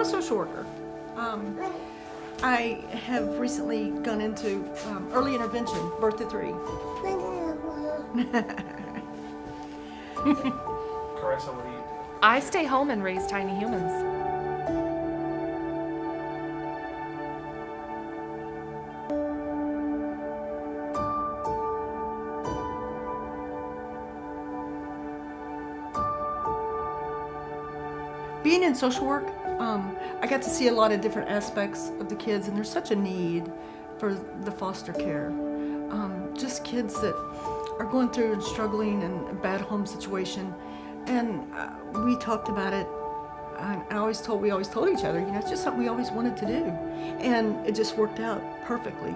a social worker. I have recently gone into early intervention, birth to 3. Carissa, what do you do? I stay home and raise tiny humans. Being in social work, I got to see a lot of different aspects of the kids, and there's such a need for the foster care. Just kids that are going through and struggling in a bad home situation, and we talked about it. We always told each other, it's just something we always wanted to do, and it just worked out perfectly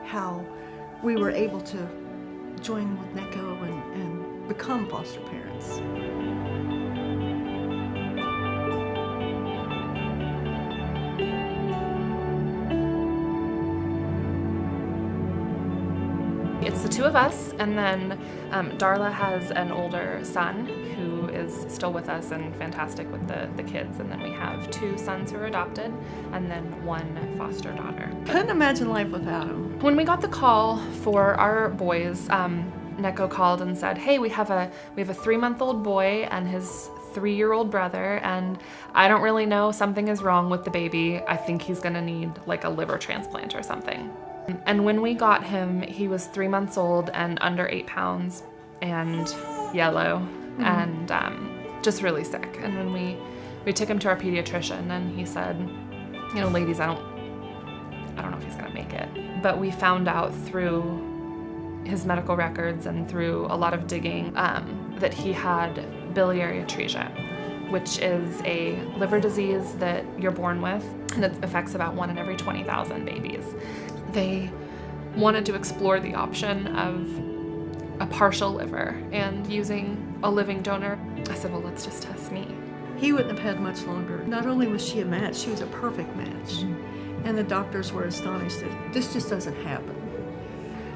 how we were able to join with Necco and become foster parents. It's the 2 of us, and then Darla has an older son who is still with us and fantastic with the kids, and then we have 2 sons who are adopted, and then 1 foster daughter. Couldn't imagine life without him. When we got the call for our boys, Necco called and said, "Hey, we have a 3-month-old boy and his 3-year-old brother, and I don't really know, something is wrong with the baby. I think he's gonna need like a liver transplant or something." And when we got him, he was 3 months old and under 8 pounds and yellow and just really sick. And when we took him to our pediatrician, and he said, "Ladies, I don't know if he's gonna make it." But we found out through his medical records and through a lot of digging that he had biliary atresia, which is a liver disease that you're born with, and it affects about 1 in every 20,000 babies. They wanted to explore the option of a partial liver and using a living donor. I said, well, let's just test me. He wouldn't have had much longer. Not only was she a match, she was a perfect match. And the doctors were astonished that this just doesn't happen.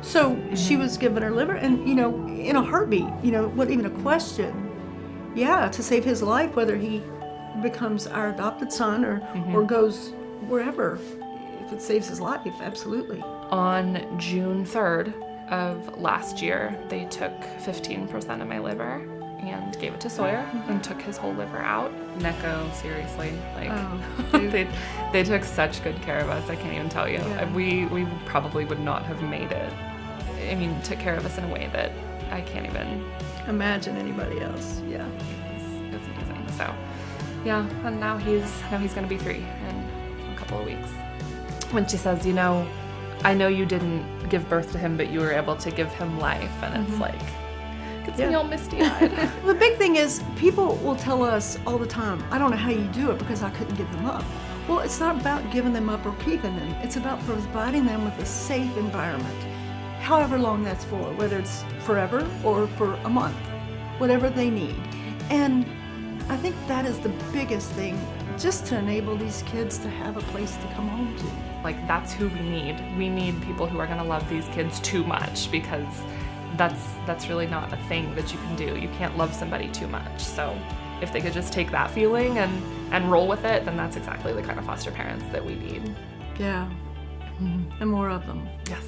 So she was given her liver, and in a heartbeat, what even a question. Yeah, to save his life, whether he becomes our adopted son or goes wherever. If it saves his life, absolutely. On June 3rd of last year, they took 15% of my liver and gave it to Sawyer and took his whole liver out. Necco, seriously, they took such good care of us, I can't even tell you. Yeah. We probably would not have made it. I mean, took care of us in a way that I can't even imagine anybody else. Yeah. It was amazing. So, yeah, and now he's gonna be 3 in a couple of weeks. When she says, I know you didn't give birth to him, but you were able to give him life, and it's like, gets me all misty-eyed. The big thing is, people will tell us all the time, I don't know how you do it because I couldn't give them up. Well, it's not about giving them up or keeping them. It's about providing them with a safe environment, however long that's for, whether it's forever or for a month, whatever they need. And I think that is the biggest thing, just to enable these kids to have a place to come home to. Like, that's who we need. We need people who are gonna love these kids too much, because that's really not a thing that you can do. You can't love somebody too much. So if they could just take that feeling and roll with it, then that's exactly the kind of foster parents that we need. Yeah, and more of them. Yes.